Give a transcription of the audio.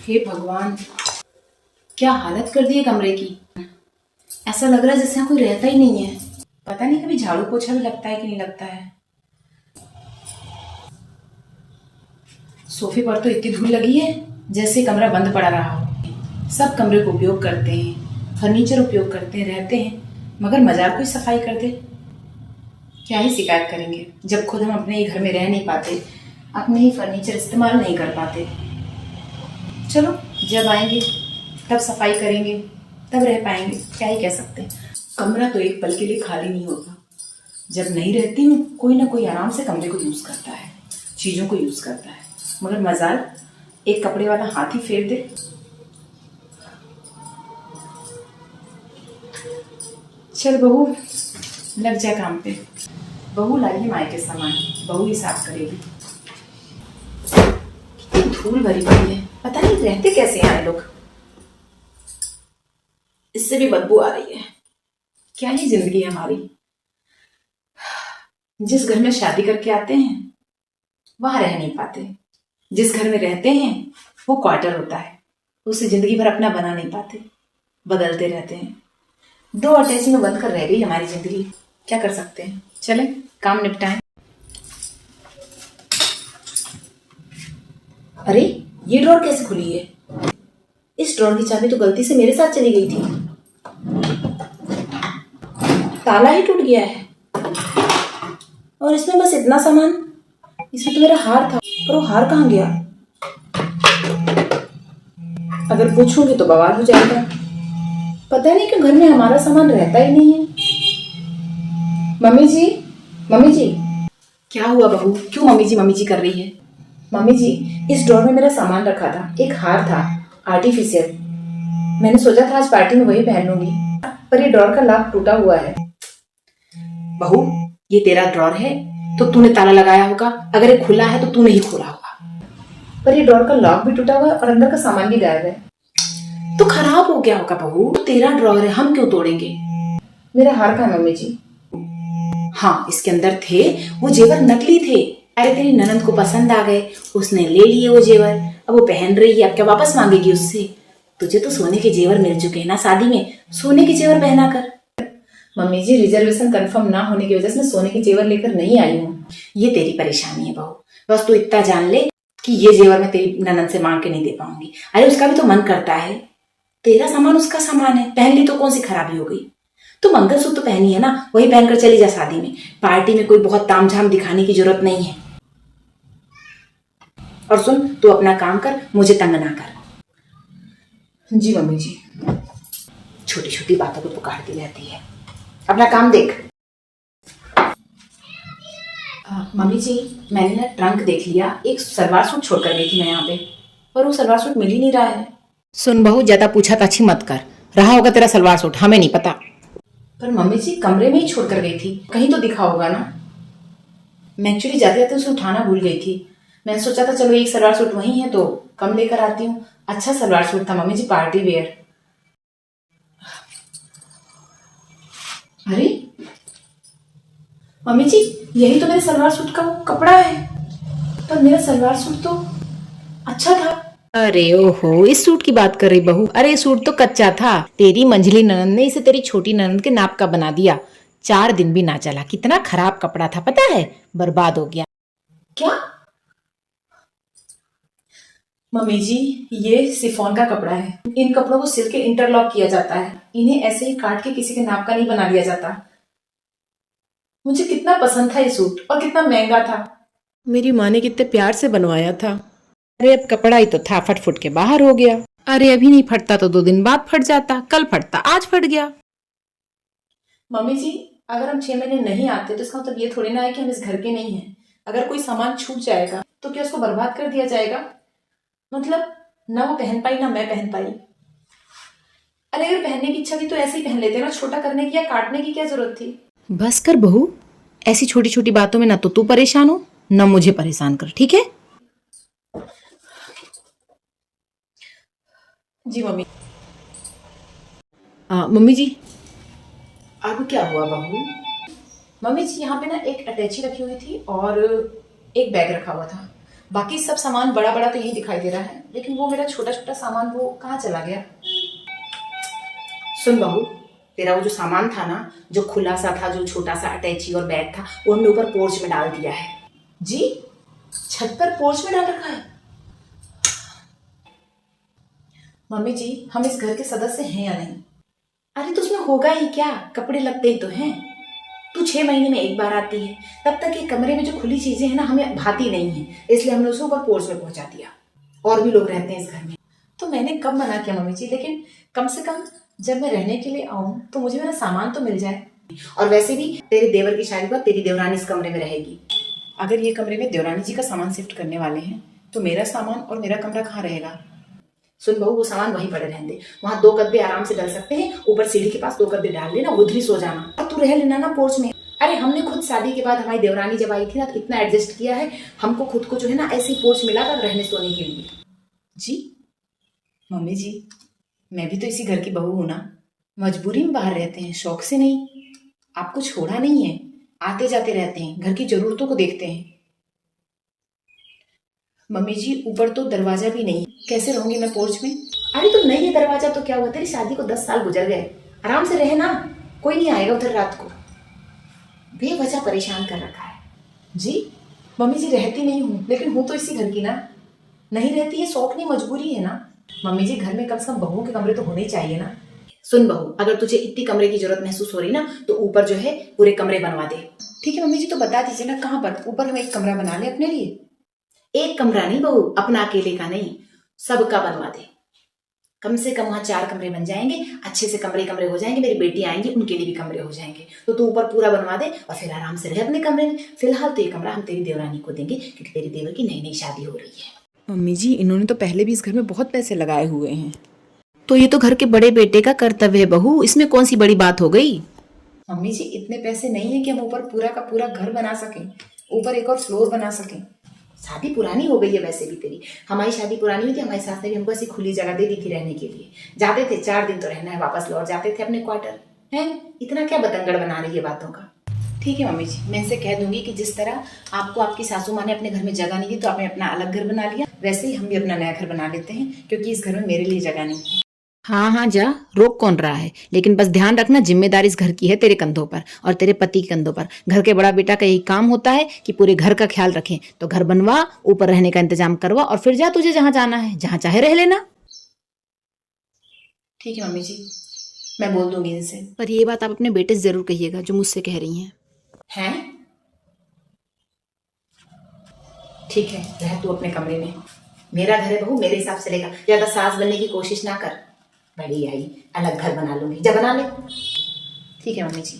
हे भगवान, क्या हालत कर दी है कमरे की। ऐसा लग रहा है जैसे यहाँ कोई रहता ही नहीं है। पता नहीं कभी झाड़ू पोछा भी लगता है कि नहीं लगता है। सोफे पर तो इतनी धूल लगी है जैसे कमरा बंद पड़ा रहा हो। सब कमरे को उपयोग करते हैं, फर्नीचर उपयोग करते हैं, रहते हैं, मगर मजार कोई सफाई कर दे। क्या ही शिकायत करेंगे जब खुद हम अपने ही घर में रह नहीं पाते, अपने ही फर्नीचर इस्तेमाल नहीं कर पाते। चलो, जब आएंगे तब सफाई करेंगे, तब रह पाएंगे, क्या ही कह सकते हैं। कमरा तो एक पल के लिए खाली नहीं होता। जब नहीं रहती हूँ कोई ना कोई आराम से कमरे को यूज करता है, चीजों को यूज करता है, मगर मजाल एक कपड़े वाला हाथ ही फेर दे। चल बहू, लग जा काम पे। बहू लाई है मायके सामान, बहू ही साफ करेगी। कितनी धूल भरी पड़ी है, पता नहीं रहते कैसे हैं लोग। इससे भी बदबू आ रही है। क्या ही जिंदगी है हमारी। जिस घर में शादी करके आते हैं वहां रह नहीं पाते, जिस घर में रहते हैं वो क्वार्टर होता है, उसे जिंदगी भर अपना बना नहीं पाते, बदलते रहते हैं। दो अटैची में बंद कर रह गई हमारी जिंदगी। क्या कर सकते हैं, चले काम निपटाएं। अरे, ये ड्रॉर कैसे खुली है? इस ड्रॉर की चाबी तो गलती से मेरे साथ चली गई थी। ताला ही टूट गया है और इसमें बस इतना सामान। इसमें तो मेरा हार था, पर वो हार कहाँ गया? अगर पूछूंगी तो बवाल हो जाएगा। पता नहीं क्यों घर में हमारा सामान रहता ही नहीं है। मम्मी जी, मम्मी जी। क्या हुआ बहू, क्यों मम्मी जी कर रही है? मम्मी जी, इस ड्रॉर में मेरा सामान रखा था, एक हार था आर्टिफिशियल। मैंने सोचा था आज पार्टी में वही पहन लूंगी, पर ये ड्रॉर का लॉक टूटा हुआ है। बहू, ये तेरा ड्रॉर है तो तूने ताला लगाया होगा, अगर ये खुला है तो तूने ही खोला होगा। पर ये ड्रॉर का लॉक भी टूटा हुआ है और अंदर का सामान भी गायब है। तो खराब हो गया होगा बहू, तेरा ड्रॉर है, हम क्यों तोड़ेंगे? मेरा हार कहाँ मम्मी जी? हाँ, इसके अंदर थे, वो जेवर नकली थे। अरे तेरी ननद को पसंद आ गए, उसने ले लिए वो जेवर, अब वो पहन रही है, अब क्या वापस मांगेगी उससे? तुझे तो सोने के जेवर मिल चुके हैं ना, शादी में सोने के जेवर पहना कर। मम्मी जी, रिजर्वेशन कंफर्म ना होने की वजह से मैं सोने के जेवर लेकर नहीं आई हूँ। ये तेरी परेशानी है बहू, बस तू इतना जान ले कि ये जेवर मैं तेरी ननद से मांग के नहीं दे पाऊंगी। अरे उसका भी तो मन करता है, तेरा सामान उसका सामान है, पहन ली तो कौन सी खराबी हो गई? तो मंगलसूत्र तो पहनी है ना, वही पहनकर चली जा शादी में। पार्टी में कोई बहुत तामझाम दिखाने की जरूरत नहीं है। और सुन, तू अपना काम कर, मुझे तंग ना कर। जी मम्मी जी। छोटी छोटी बातों को पुकारती रहती है, अपना काम देख। मम्मी जी, मैंने ना ट्रंक देख लिया, एक सलवार सूट छोड़कर गई थी मैं यहाँ पे, पर वो सलवार सूट मिल ही नहीं रहा है। सुन बहू, ज्यादा पूछा ताछी मत कर, रहा होगा तेरा सलवार सूट, हमें नहीं पता। पर मम्मी जी, कमरे में ही छोड़कर गई थी, कहीं तो दिखा होगा ना। मैं एक्चुअली जाते जाते उसे उठाना भूल गई थी। मैंने सोचा था चलो एक सलवार सूट वही है तो कम लेकर आती हूँ। अच्छा सलवार सूट था मम्मी जी, पार्टी वेयर। अरे मम्मी जी, यही तो मेरे सलवार सूट का वो कपड़ा है, पर मेरा सलवार सूट तो अच्छा था। अरे ओहो, इस सूट की बात कर रही बहू? अरे ये सूट तो कच्चा था, तेरी मंझली ननद ने इसे तेरी छोटी ननद के नाप का बना दिया। 4 दिन भी ना चला, कितना खराब कपड़ा था पता है, बर्बाद हो गया। क्या? मम्मी जी, ये सिफॉन का कपड़ा है, इन कपड़ों को सिल के इंटरलॉक किया जाता है, इन्हें ऐसे ही काट के किसी के नाप का नहीं बना दिया जाता। मुझे कितना पसंद था ये सूट और कितना महंगा था। मेरी माँ ने कितने प्यार से बनवाया था। अरे अब कपड़ा ही तो था, फट फुट के बाहर हो गया। अरे अभी नहीं फटता तो 2 दिन बाद फट जाता, कल फटता आज फट गया। मम्मी जी, अगर हम 6 महीने नहीं आते तो इसका मतलब ये थोड़ी ना है कि हम इस घर के नहीं हैं। अगर कोई सामान छूट जाएगा तो क्या उसको बर्बाद कर दिया जाएगा? मतलब ना वो पहन पाई ना मैं पहन पाई। अरे अगर पहनने की इच्छा थी तो ऐसे ही पहन लेते ना, छोटा करने की या काटने की क्या जरूरत थी? बस कर बहू, ऐसी छोटी छोटी बातों में ना तो तू परेशान हो ना मुझे परेशान कर, ठीक है? जी मम्मी। मम्मी जी। अब क्या हुआ बहू? मम्मी जी, यहाँ पे ना एक अटैची रखी हुई थी और एक बैग रखा हुआ था। बाकी सब सामान बड़ा बड़ा तो यही दिखाई दे रहा है, लेकिन वो मेरा छोटा छोटा सामान वो कहाँ चला गया? सुन बहू, तेरा वो जो सामान था ना, जो खुला सा था, जो छोटा सा अटैची और बैग था, वो हमने ऊपर पोर्च में डाल दिया है। जी, छत पर पोर्च में डाल रखा है? मम्मी जी, हम इस घर के सदस्य हैं या नहीं? अरे तो उसमें होगा ही क्या, कपड़े लगते ही तो हैं। तू 6 महीने में एक बार आती है, तब तक ये कमरे में जो खुली चीजें हैं ना, हमें भाती नहीं है, इसलिए हमने उसे ऊपर पोर्च में पहुंचा दिया। और भी लोग रहते हैं इस घर में। तो मैंने कब मना किया मम्मी जी, लेकिन कम से कम जब मैं रहने के लिए आऊं तो मुझे मेरा सामान तो मिल जाए। और वैसे भी तेरे देवर की शादी के बाद तेरी देवरानी इस कमरे में रहेगी। अगर ये कमरे में देवरानी जी का सामान शिफ्ट करने वाले हैं तो मेरा सामान और मेरा कमरा कहाँ रहेगा? सुन बहू, वो सामान वहीं पड़े रहने दे। वहां 2 गद्दे आराम से डल सकते हैं, ऊपर सीढ़ी के पास 2 गद्दे डाल लेना, उधर ही सो जाना, और तू रह लेना ना पोर्च में। अरे हमने खुद शादी के बाद हमारी देवरानी जब आई थी ना, तो इतना एडजस्ट किया है, हमको खुद को जो है ना ऐसे ही पोर्च मिला था रहने सोने के लिए। जी मम्मी जी, मैं भी तो इसी घर की बहू हूं ना, मजबूरी में बाहर रहते हैं, शौक से नहीं। आपको छोड़ा नहीं है, आते जाते रहते हैं, घर की जरूरतों को देखते हैं। मम्मी जी, ऊपर तो दरवाजा भी नहीं, कैसे रहूंगी मैं पोर्च में? अरे तो नहीं है दरवाजा तो क्या हुआ, तेरी शादी को 10 साल गुजर गए, आराम से रहे ना, कोई नहीं आएगा उधर रात को। बेवजह परेशान कर रखा है। जी मम्मी जी, रहती नहीं हूँ, लेकिन हूँ तो इसी घर की ना। नहीं रहती है, शौक नहीं, मजबूरी है ना। मम्मी जी, घर में कम से कम बहुओं के कमरे तो होने ही चाहिए ना। सुन बहू, अगर तुझे इतनी कमरे की जरूरत महसूस हो रही ना, तो ऊपर जो है पूरे कमरे बनवा दे। ठीक है मम्मी जी, तो बता दीजिए ना कहाँ पर, ऊपर हम एक कमरा बना ले अपने लिए। एक कमरा नहीं बहू, अपना अकेले का नहीं, सबका बनवा दे। कम से कम वहां 4 कमरे बन जाएंगे, अच्छे से कमरे कमरे हो जाएंगे, मेरी बेटी आएंगी उनके लिए भी कमरे हो जाएंगे। तो तू ऊपर पूरा बनवा दे और फिर आराम से रहे अपने कमरे में। फिलहाल तो ये कमरा हम तेरी देवरानी को देंगे, क्योंकि तेरी देवर की नई नई शादी हो रही है। मम्मी जी, इन्होंने तो पहले भी इस घर में बहुत पैसे लगाए हुए हैं, तो ये तो घर के बड़े बेटे का कर्तव्य है बहू, इसमें कौन सी बड़ी बात हो गई? मम्मी जी, इतने पैसे नहीं है कि हम ऊपर पूरा का पूरा घर बना सकें, ऊपर एक और फ्लोर बना सकें। शादी पुरानी हो गई है वैसे भी तेरी, हमारी शादी पुरानी हुई थी, हमारी सास ने भी हमको ऐसी खुली जगह दे दी थी रहने के लिए। जाते थे 4 दिन तो रहना है, वापस लौट जाते थे अपने क्वार्टर। है इतना क्या बतंगड़ बना रही है बातों का? ठीक है मम्मी जी, मैं इनसे कह दूंगी कि जिस तरह आपको आपकी सासू माँ ने अपने घर में जगह नहीं दी तो आपने अपना अलग घर बना लिया, वैसे ही हम भी अपना नया घर बना लेते हैं, क्योंकि इस घर में मेरे लिए जगह नहीं है। हाँ हाँ जा, रोक कौन रहा है, लेकिन बस ध्यान रखना जिम्मेदारी इस घर की है तेरे कंधों पर और तेरे पति के कंधों पर। घर के बड़ा बेटा का यही काम होता है कि पूरे घर का ख्याल रखें। तो घर बनवा, ऊपर रहने का इंतजाम करवा और फिर जा, तुझे जहां जाना है, जहां चाहे रह लेना। ठीक है मम्मी जी, मैं बोल दूंगी इनसे। पर ये बात आप अपने बेटे से जरूर कहिएगा जो मुझसे कह रही हैं। हैं? ठीक है, रह तू अपने कमरे में, मेरा घर है बहू, मेरे हिसाब से लेगा। ज्यादा सास बनने की कोशिश ना कर, बड़ी आई अलग घर बना लूंगी, जा बना ले। ठीक है मम्मी जी।